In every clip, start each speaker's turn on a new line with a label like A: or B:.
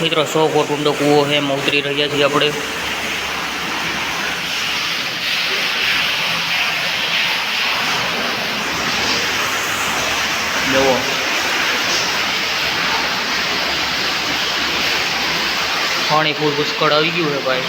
A: મિત્રો 100 ફૂટ ઊંડો કૂવો છે, એમાં ઉતરી રહ્યા છીએ આપણે। જુઓ પાણી ફૂલ પુષ્કળ આવી ગયું છે ભાઈ।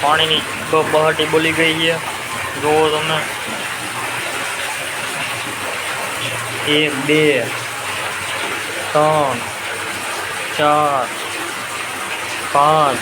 A: પાણીની બહાટી બોલી ગઈ છે, જુઓ તમે। 1 2 3 4 5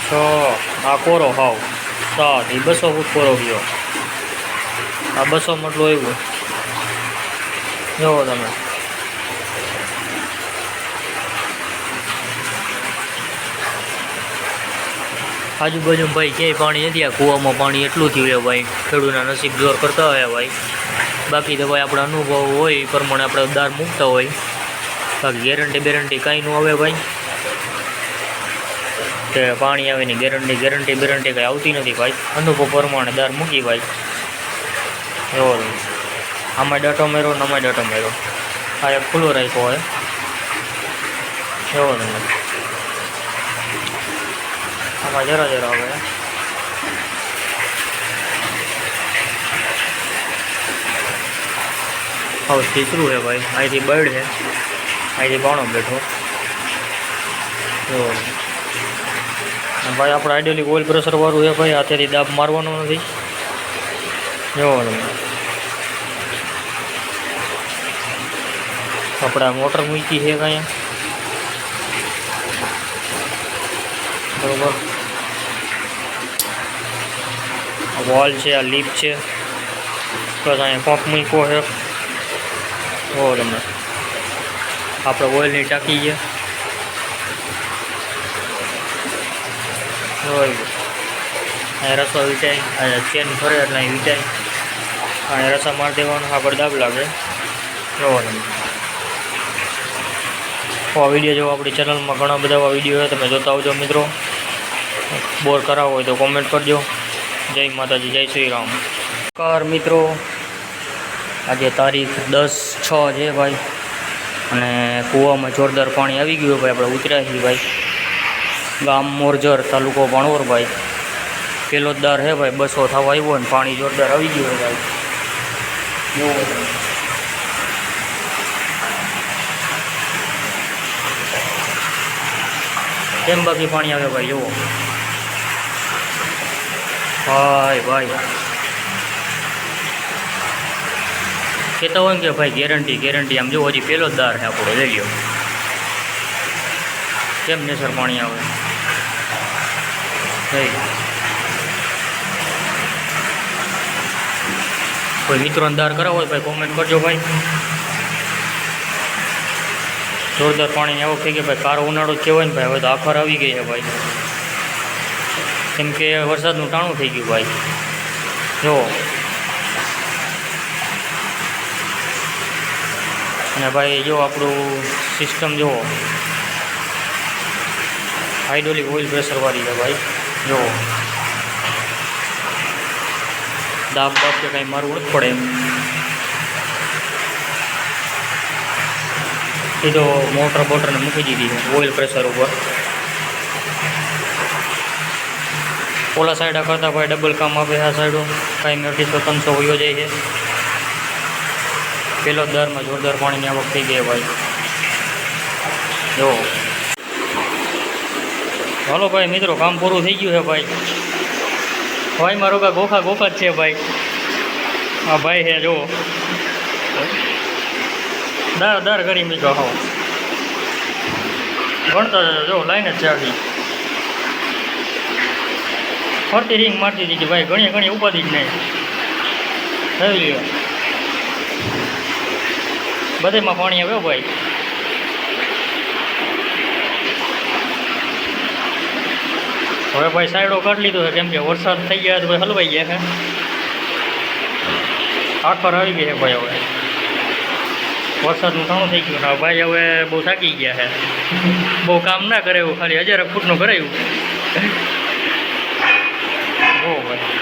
A: 6 આ કોરો હાવ 7 એ 200 ફૂટ કોરો ગયો। આ 200 મટલું આવ્યું, જુઓ તમે। આજુબાજુ ભાઈ ક્યાંય પાણી નથી, આ કૂવામાં પાણી એટલું થયું છે ભાઈ। ખેડૂતના નસીબ જોર કરતા હોય ભાઈ, બાકી તો ભાઈ આપણો અનુભવ હોય એ પ્રમાણે આપણે દાર મૂકતા હોય, બાકી ગેરંટી બેરંટી કાંઈ ન આવે ભાઈ, કે પાણી આવે ની ગેરંટી બેરંટી કંઈ આવતી નથી ભાઈ। અનુભવ પ્રમાણે દાર મૂકી ભાઈ। એવો આમાં ડાટો મેરો ને આમાં ડાટો મેરો, આ એક ખુલ્લો રાખ્યો હોય, એવો તમે આમાં જરા જરા આવે। હવે સીસરું છે ભાઈ, અહીંથી બર્ડ છે, અહીંથી બાણો બેઠો, જો ભાઈ આપણે આઈડિયલી ઓઇલ પ્રેશરવાળું છે ભાઈ, હાથેથી દાબ મારવાનો નથી, જો આપણે મોટર મૂકી છે કાંઈ, બરોબર। વોલ છે, આ લીપ છે, પ્લસ અહીંયા પંપ મૂક્યો છે, જો તમે આપણે ઓઇલની ટાંકી છે, અહીંયા રસો વીટાય, અહીંયા ચેન ફરે એટલે અહીં વીટાય, અહીંયા રસા મારી દેવાનો, આગળ દાબ લાગે, જોવો તમે। આ વિડીયો જો આપણી ચેનલમાં ઘણા બધા એવા વિડીયો છે, તમે જોતા આવજો મિત્રો। બોર કરાવો હોય તો કોમેન્ટ કરજો। જય માતાજી, જય શ્રી રામ। નમસ્કાર મિત્રો, આજે તારીખ 10/6 છે ભાઈ, અને કૂવામાં જોરદાર પાણી આવી ગયું ભાઈ। આપણે ઉતર્યા છીએ ભાઈ, ગામ મોરજર, તાલુકો ભાણવર ભાઈ। પેલો જ દાર છે ભાઈ, 200 થવા આવ્યો ને પાણી જોરદાર આવી ગયું છે ભાઈ, કેમ બાકી પાણી આવે ભાઈ, જુઓ ભાઈ ભાઈ। કહેતા હોય કે ભાઈ ગેરંટી, આમ જો હજી પહેલો જ દાર છે આપણો, લઈ લ્યો કેમ નેસર પાણી આવે ભાઈ। કોઈ મિત્રોને દાર કરાવો હોય ભાઈ કોમેન્ટ કરજો ભાઈ। જોરદાર પાણી આવો થઈ ગયા ભાઈ, કારો ઉનાળો જ કહેવાય ને ભાઈ, હવે તો આફર આવી ગઈ છે ભાઈ, કેમ કે વરસાદનું ટાણું થઈ ગયું ભાઈ, જો અને ભાઈ જો આપણું સિસ્ટમ જુઓ, હાઇડ્રોલિક ઓઇલ પ્રેશરવાળી છે ભાઈ, જો દાબ કે કાંઈ મારવું નથી પડે એમ, સીધો મોટર બોટરને મૂકી દીધી છે ઓઇલ પ્રેશર ઉપર। ઓલા સાઈડ કરતાં ભાઈ ડબલ કામ આપે, આ સાઈડો કાંઈ 200-300 વયો જાય છે। પેલો દરમાં જોરદાર પાણીની આવક થઈ ગઈ ભાઈ, જો હાલો ભાઈ મિત્રો, કામ પૂરું થઈ ગયું છે ભાઈ। ભાઈ મારો કા ગોખા જ છે ભાઈ, હા ભાઈ હે જો દાર કરી મૂક્યો, હા ગણતા જો લાઈને જ છે આખી, ફરતી રિંગ મારતી હતી કે ભાઈ ઘણી ઉપાધિ જ નહીં થઈ લ્યો, બધેમાં પાણી આવ્યો ભાઈ। હવે ભાઈ સાઈડો કાઢી લીધો છે, કેમ કે વરસાદ થઈ ગયા તો ભાઈ હલવાઈ ગયા છે, આખર આવી ગઈ છે ભાઈ। હવે વરસાદનું ટાણું થઈ ગયું ને ભાઈ, હવે બહુ થાકી ગયા છે, બહુ કામ ના કરે એવું, ખાલી 1000 ફૂટનું કરાયું, ઓ ભાઈ